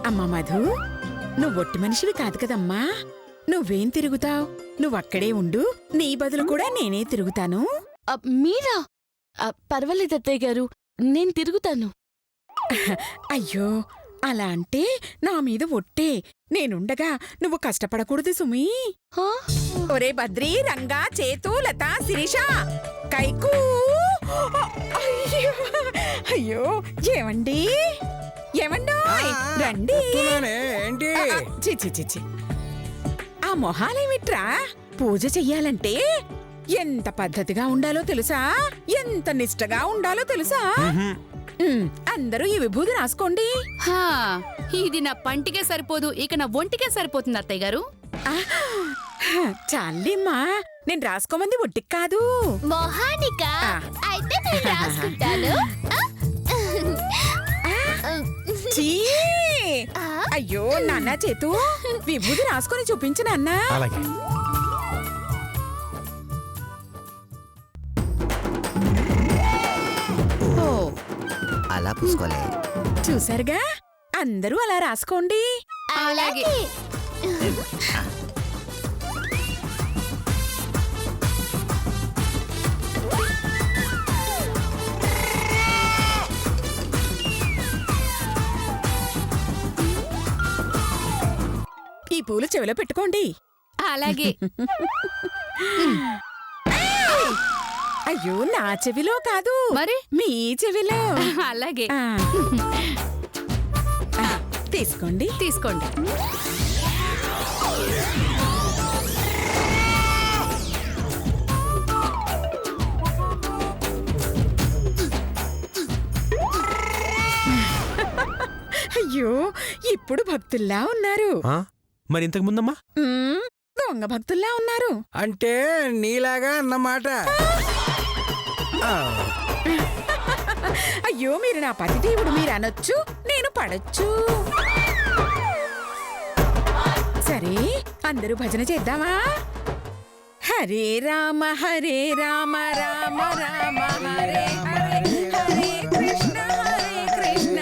అమ్మా మధు, నువ్వొట్టి మనిషివి కాదు కదమ్మా. నువ్వేం తిరుగుతావ్? నువ్వక్కడే ఉండు, నీ బదులు కూడా నేనే తిరుగుతాను. మీరా? పర్వాలేదు అత్తయ్య గారు, నేను తిరుగుతాను. అయ్యో, అలా అంటే నా మీద ఒట్టే. నేనుండగా నువ్వు కష్టపడకూడదు సుమీ. ఒరే బద్రీ, రంగా, చేతు, లత, శిరీష, కైకు. అయ్యో అయ్యో, ఏమండి ఏమండోయ్, రండి. చిచి ఆ మొహాలేమిట్రా? పూజ చెయ్యాలంటే ఎంత పద్ధతిగా ఉండాలో తెలుసా? ఎంత నిష్టగా ఉండాలో తెలుసా? అందరూ ఈ విభూది రాసుకోండి. ఇది నా పంటికే సరిపోదు, ఇక నా ఒంటికే సరిపోతుంది అత్తయ్య గారు. చాలిమ్మా, నేను రాసుకోమంది ఒంటికి కాదు, మొహానికా. అయితే నేను రాసుకుంటాను. చీ! అయ్యో నాన్న, చేతు విభూది రాసుకొని చూపించు నాన్న. అలా పూసుకోలే. చూసారుగా, అందరూ అలా రాసుకోండి. అలాగే. ఈ పూలు చెవిలో పెట్టుకోండి. అలాగే. అయ్యో, నా చెవిలో కాదు, మరి మీ చెవిలో. అలాగే. తీసుకోండి తీసుకోండి. అయ్యో, ఇప్పుడు భక్తుల్లా ఉన్నారు. మరి ఇంతకు ముందమ్మా దొంగ భక్తుల్లా ఉన్నారు. అంటే నీలాగా అన్నమాట. అయ్యో, మీరు నా పతిదేవుడు, మీరు అనొచ్చు, నేను పడొచ్చు. సరే, అందరూ భజన చేద్దామా? హరే రామ హరే రామ, రామ రామ హరే హరే, హరే కృష్ణ కృష్ణ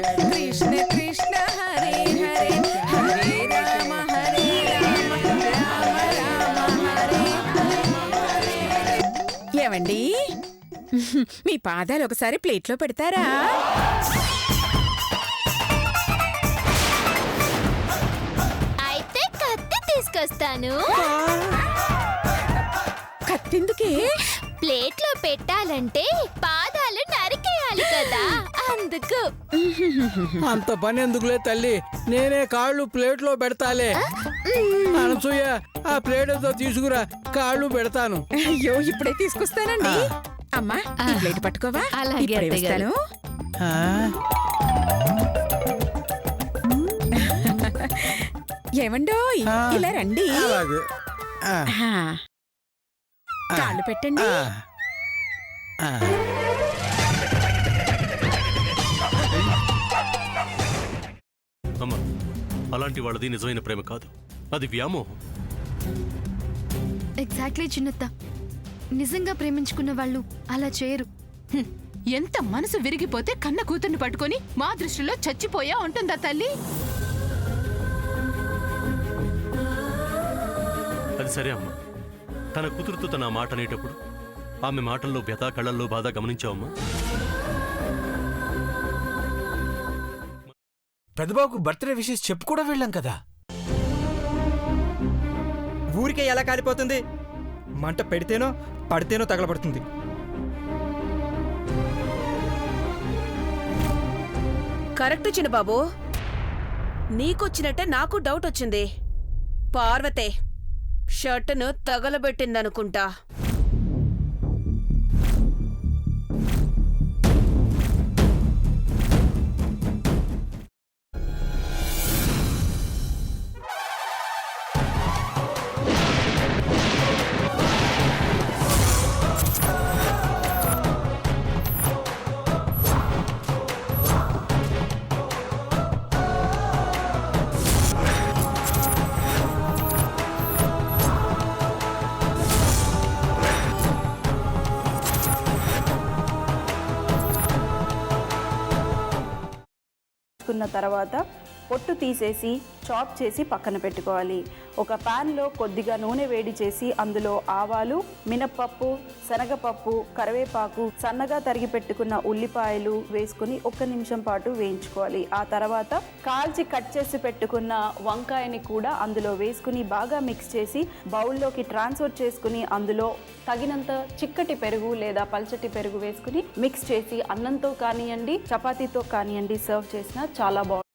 కృష్ణ హరే హరే, హరే రామ హరే రామ, రామ రామ హరే హరే. ఏమండి, మీ పాదాలు ఒకసారి ప్లేట్లో పెడతారా? అయితే కత్తి తీసుకొస్తాను. కత్తెందుకే? ప్లేట్లో పెట్టాలంటే పాదాలు నరికేయాలి కదా, అందుకు. అంత పని ఎందుకులే తల్లి, నేనే కాళ్ళు ప్లేట్లో పెడతాలే. అనసూయ, ఆ ప్లేట్ ఏదో తీసుకురా, కాళ్ళు పెడతాను. అయ్యో, ఇప్పుడే తీసుకొస్తానండి. అమ్మా, ఈ ప్లేట్ పట్టుకోవా? అలాగే ఇప్పుడే అత్తయ్య గారు. వస్తాను. ఏమండోయ్, ఇలా రండి. అలాగే. కాళ్ళు పెట్టండి. అమ్మా, అలాంటి వాళ్ళది నిజమైన ప్రేమ కాదు, అది వ్యామోహం. ఎగ్జాక్ట్లీ చిన్నత్త, నిజంగా ప్రేమించుకున్న వాళ్ళు అలా చేయరు. ఎంత మనసు విరిగిపోతే కన్న కూతుర్ని పట్టుకొని మా దృష్టిలో చచ్చిపోయా ఉంటుందా తల్లి? అది సరే అమ్మా, తన కూతురుతో తన మాట అనేటప్పుడు ఆమె మాటల్లో వ్యథ, కళ్ళల్లో బాధ గమనించావమ్మా? పెద్దబాబుకు బర్త్డే విషెస్ చెప్పు కూడా వెళ్ళాం కదా. ఊరికే ఎలా కాలిపోతుంది? మంట పెడితేనో పడితేనో తగలబడుతుంది. కరెక్ట్ చిన్నబాబు, నీకొచ్చినట్టే నాకు డౌట్ వచ్చింది. పార్వతే షర్టును తగలబెట్టిందనుకుంటా. తర్వాత పొట్టు తీసేసి చాప్ చేసి పక్కన పెట్టుకోవాలి. ఒక ప్యాన్లో కొద్దిగా నూనె వేడి చేసి అందులో ఆవాలు, మినప్పప్పు, శనగపప్పు, కరివేపాకు, సన్నగా తరిగి పెట్టుకున్న ఉల్లిపాయలు వేసుకుని 1 నిమిషం పాటు వేయించుకోవాలి. ఆ తర్వాత కాల్చి కట్ చేసి పెట్టుకున్న వంకాయని కూడా అందులో వేసుకుని బాగా మిక్స్ చేసి బౌల్లోకి ట్రాన్స్ఫర్ చేసుకుని అందులో తగినంత చిక్కటి పెరుగు లేదా పల్చటి పెరుగు వేసుకుని మిక్స్ చేసి అన్నంతో కానివ్వండి, చపాతీతో కానివ్వండి సర్వ్ చేసినా చాలా బాగుంటుంది.